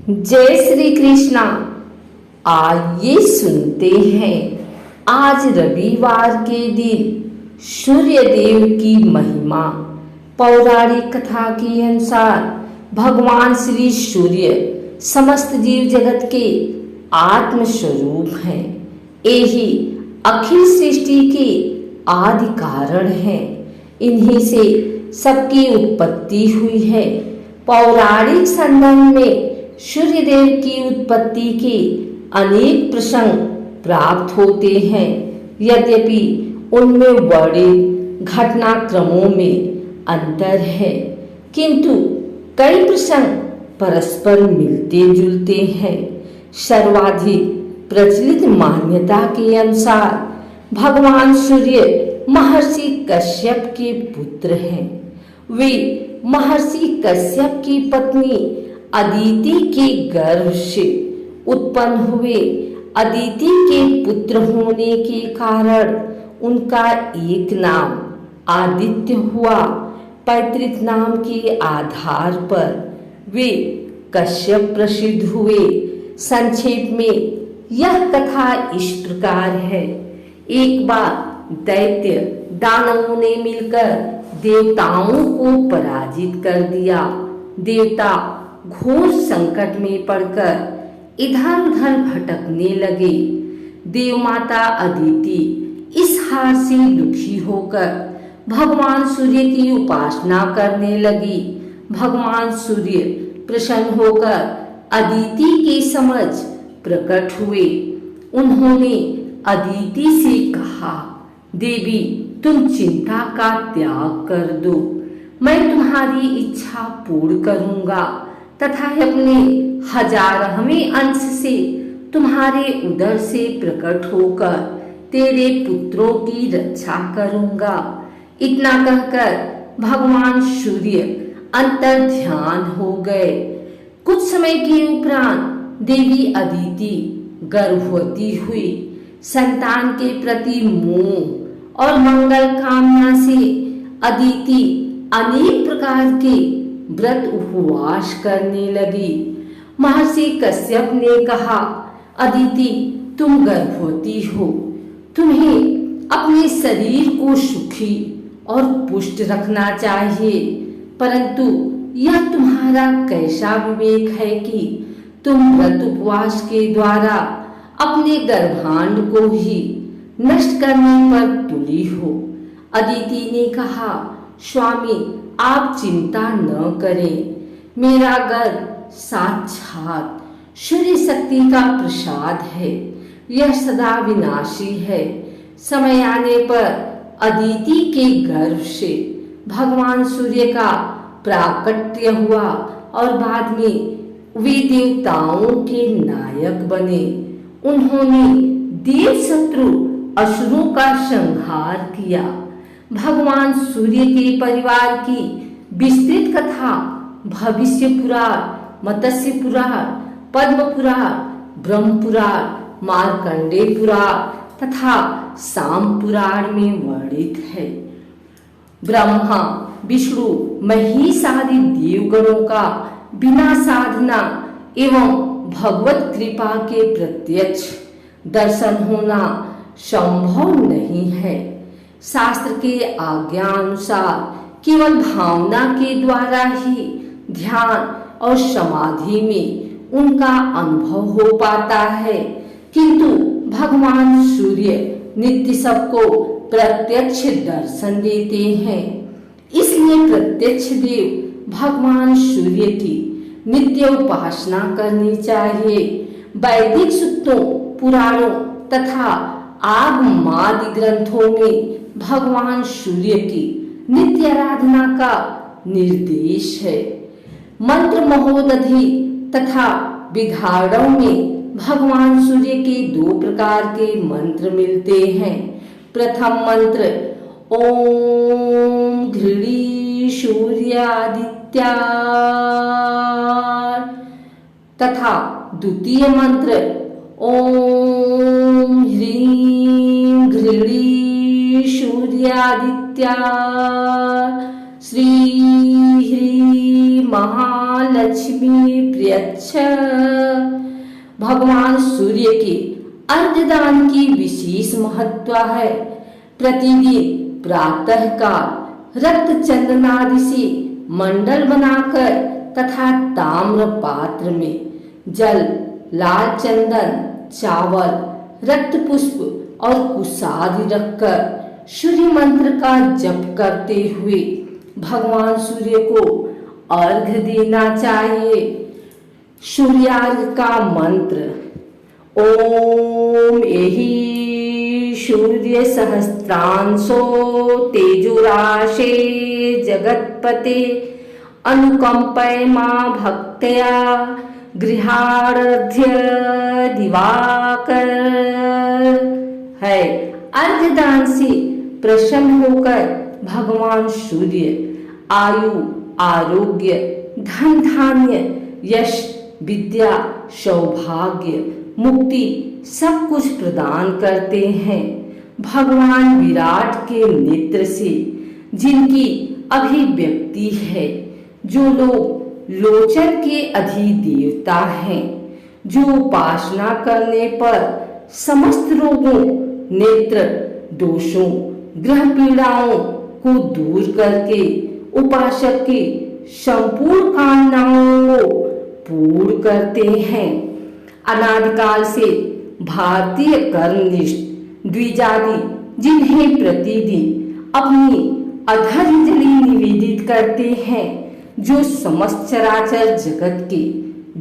जय श्री कृष्णा। आइए सुनते हैं आज रविवार के दिन सूर्य देव की महिमा। पौराणिक कथा के अनुसार भगवान श्री सूर्य समस्त जीव जगत के आत्म स्वरूप हैं। यही अखिल सृष्टि के आदि कारण हैं। इन्हीं से सबकी उत्पत्ति हुई है। पौराणिक संदर्भ में सूर्य देव की उत्पत्ति के अनेक प्रसंग प्राप्त होते हैं। यद्यपि उनमें वर्णित घटनाक्रमों में अंतर है, किंतु कई प्रसंग परस्पर मिलते जुलते हैं। सर्वाधिक प्रचलित मान्यता के अनुसार भगवान सूर्य महर्षि कश्यप के पुत्र हैं। वे महर्षि कश्यप की पत्नी अदिति के गर्भ से उत्पन्न हुए। अदिति के पुत्र होने के कारण उनका एक नाम आदित्य हुआ। पैतृक नाम के आधार पर वे कश्यप प्रसिद्ध हुए। संक्षेप में यह कथा इस प्रकार है। एक बार दैत्य दानवों ने मिलकर देवताओं को पराजित कर दिया। देवता घोर संकट में पड़कर इधर उधर भटकने लगे। देवमाता अदिति इस हार से दुखी होकर भगवान सूर्य की उपासना करने लगी। भगवान सूर्य प्रसन्न होकर अदिति के समझ प्रकट हुए। उन्होंने अदिति से कहा, देवी तुम चिंता का त्याग कर दो, मैं तुम्हारी इच्छा पूर्ण करूंगा तथा अपने 1000वें अंश से तुम्हारे उदर से प्रकट होकर तेरे पुत्रों की रक्षा करूंगा। इतना कहकर भगवान सूर्य अंतर ध्यान हो गए। कुछ समय के उपरांत देवी अदिति गर्भवती हुई। संतान के प्रति मोह और मंगल कामना से अदिति अनेक प्रकार के व्रत उपवास करने लगी। महर्षि कश्यप ने कहा, अदिति तुम गर्भवती हो, तुम्हें अपने शरीर को सुखी और पुष्ट रखना चाहिए, परंतु यह तुम्हारा कैसा विवेक है कि तुम व्रत उपवास के द्वारा अपने गर्भांड को ही नष्ट करने पर तुली हो। अदिति ने कहा, स्वामी आप चिंता न करें, मेरा गर्भ साक्षात सूर्य शक्ति का प्रसाद है। यह सदा विनाशी है। समय आने पर अदिति के गर्भ से भगवान सूर्य का प्राकट्य हुआ और बाद में वे देवताओं के नायक बने। उन्होंने देव शत्रु असुरों का संहार किया। भगवान सूर्य के परिवार की विस्तृत कथा भविष्य पुराण, मत्स्य पुराण, पद्म पुराण, ब्रह्म पुराण, मार्कंडेय पुराण तथा शाम पुराण में वर्णित है। ब्रह्मा, विष्णु, महेश आदि देवगणों का बिना साधना एवं भगवत कृपा के प्रत्यक्ष दर्शन होना संभव नहीं है। शास्त्र के आज्ञा अनुसार केवल भावना के द्वारा ही ध्यान और समाधि में उनका अनुभव हो पाता है, किंतु भगवान सूर्य नित्य सबको प्रत्यक्ष दर्शन देते हैं। इसलिए प्रत्यक्ष देव भगवान सूर्य की नित्य उपासना करनी चाहिए। वैदिक सूक्तों, पुराणों तथा आगमादि ग्रंथों में भगवान सूर्य की नित्य आराधना का निर्देश है। मंत्र महोदधि तथा विधारणों में भगवान सूर्य के 2 प्रकार के मंत्र मिलते हैं। प्रथम मंत्र ओम घृणी सूर्यादित्या तथा द्वितीय मंत्र ओम ह्रीं घृणी सूर्यादित्या श्री ह्रीं महालक्ष्मी प्रियच्छ। भगवान सूर्य के अर्घदान की विशेष महत्व है। प्रतिदिन प्रातः काल रक्त चंदनादि से मंडल बनाकर तथा ताम्र पात्र में जल, लाल चंदन, चावल, रक्त पुष्प और कुशादि रखकर सूर्य मंत्र का जप करते हुए भगवान सूर्य को अर्घ्य देना चाहिए। सूर्यार्घ का मंत्र ओम एहि सूर्य सहस्त्रांशो तेजोराशे जगत्पते अनुकंपय मां भक्त्या गृहार्घ्य दिवाकर है। अर्घदान से प्रसन्न होकर भगवान सूर्य आयु, आरोग्य, धन धान्य, यश, विद्या, सौभाग्य, मुक्ति सब कुछ प्रदान करते हैं। भगवान विराट के नेत्र से जिनकी अभिव्यक्ति है, जो लोग लोचन के अधिदेवता हैं, जो उपासना करने पर समस्त रोगों, नेत्र दोषों, ग्रह पीड़ाओं को दूर करके उपासक की संपूर्ण कामनाओं को पूर्ण करते हैं। अनादिकाल से भारतीय कर्मनिष्ठ द्विजाति जिन्हें प्रतिदिन अपनी अधर्ंजलि निवेदित करते हैं, जो समस्त चराचर जगत के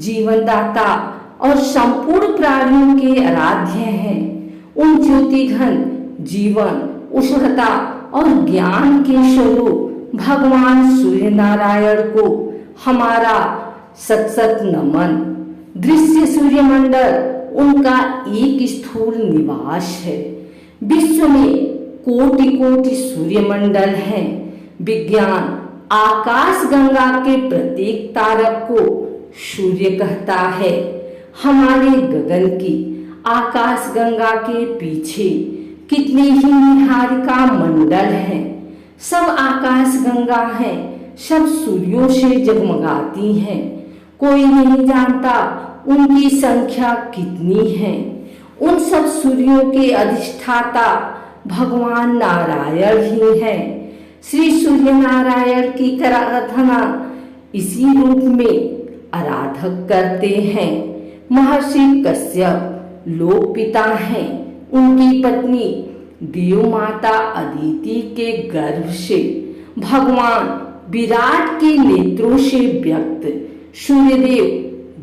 जीवनदाता और संपूर्ण प्राणियों के आराध्य हैं, उन ज्योतिघन जीवन, उष्णता और ज्ञान के स्वरूप भगवान सूर्य नारायण को हमारा सत सत नमन। दृश्य सूर्यमंडल उनका एक स्थूल निवास है। विश्व में कोटि कोटि सूर्यमंडल हैं। विज्ञान आकाश गंगा के प्रत्येक तारक को सूर्य कहता है। हमारे गगन की आकाश गंगा के पीछे कितने ही निहारिका मंडल हैं। सब आकाश गंगा हैं, सब सूर्यों से जगमगाती हैं। कोई नहीं जानता उनकी संख्या कितनी है। उन सब सूर्यों के अधिष्ठाता भगवान नारायण ही हैं। श्री सूर्य नारायण की प्रार्थना इसी रूप में आराधक करते हैं। महर्षि कश्यप लोक पिता हैं। उनकी पत्नी देव माता अदिति के गर्भ से भगवान विराट के नेत्रों से व्यक्त सूर्यदेव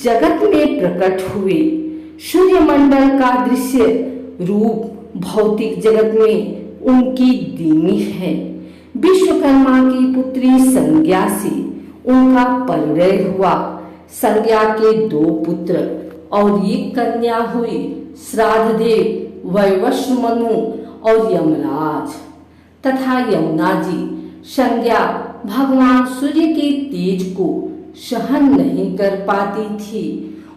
जगत में प्रकट हुए। सूर्यमंडल का दृश्य रूप भौतिक जगत में उनकी दीनी है। विश्वकर्मा की पुत्री संज्ञा से उनका परिणय हुआ। संज्ञा के 2 पुत्र और एक कन्या हुई। श्राद्धदेव वैवस्व मनु और यमराज तथा यमुना जी। संज्ञा भगवान सूर्य के तेज को सहन नहीं कर पाती थी।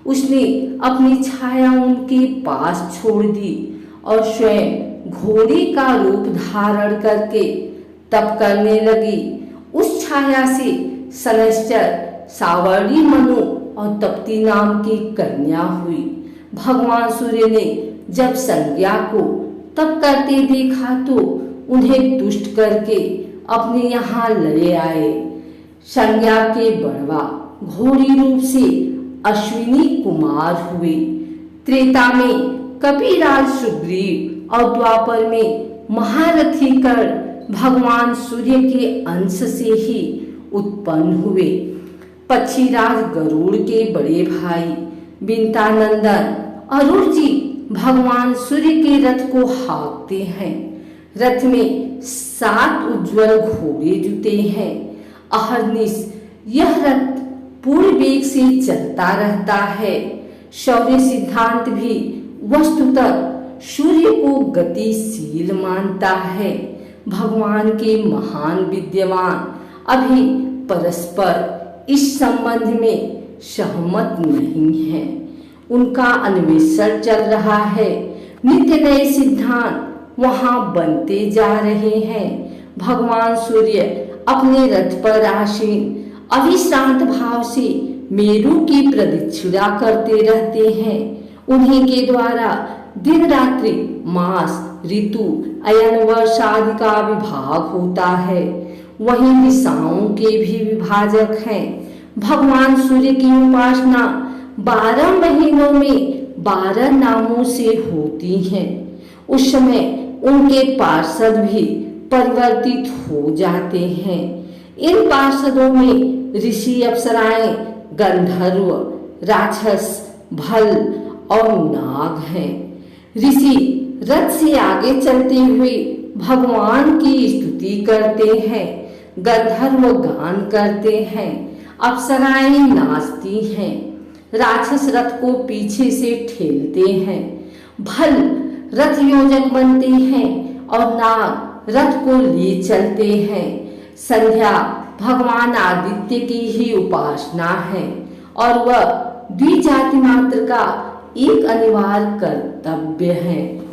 उसने अपनी छाया उनके पास छोड़ दी और स्वयं घोड़े का रूप धारण करके तप करने लगी। उस छाया से शनैश्चर, सावर्णी मनु और तप्ती नाम की कन्या हुई। भगवान सूर्य ने जब संज्ञा को तप करते देखा तो उन्हें तुष्ट करके अपने यहाँ ले आए। संज्ञा के बढ़वा घोड़ी रूप से अश्विनी कुमार हुए। त्रेता में कपिराज सुग्रीव और द्वापर में महारथी कर्ण भगवान सूर्य के अंश से ही उत्पन्न हुए। पक्षीराज गरुड़ के बड़े भाई बिंतानंदन अरुण जी भगवान सूर्य के रथ को हाँकते हैं। रथ में 7 उज्जवल घोड़े जुटे हैं। अहर्निश यह रथ पूर्ण वेग से चलता रहता है। शौर्य सिद्धांत भी वस्तुतः सूर्य को गतिशील मानता है। भगवान के महान विद्वान अभी परस्पर इस संबंध में सहमत नहीं है। उनका अन्वेषण चल रहा है। नित्य नए सिद्धांत वहां बनते जा रहे हैं। भगवान सूर्य अपने रथ पर आसीन अविश्रांत भाव से मेरु की प्रदक्षिणा करते रहते हैं। उन्हीं के द्वारा दिन रात्रि, मास, ऋतु, अयन वर्ष आदि का विभाग होता है। वहीं दिशाओं के भी विभाजक हैं। भगवान सूर्य की उपासना 12 महीनों में 12 नामों से होती है। उस समय उनके पार्षद भी परिवर्तित हो जाते हैं। इन पार्षदों में ऋषि, अप्सराएं, गंधर्व, राक्षस, भल और नाग हैं। ऋषि रथ से आगे चलते हुए भगवान की स्तुति करते हैं, गंधर्व गान करते हैं, अप्सराएं नाचती हैं, राक्षस रथ को पीछे से ठेलते हैं, भल रथ योजक बनते हैं और नाग रथ को ले चलते हैं। संध्या भगवान आदित्य की ही उपासना है और वह द्विजाति मात्र का एक अनिवार्य कर्तव्य है।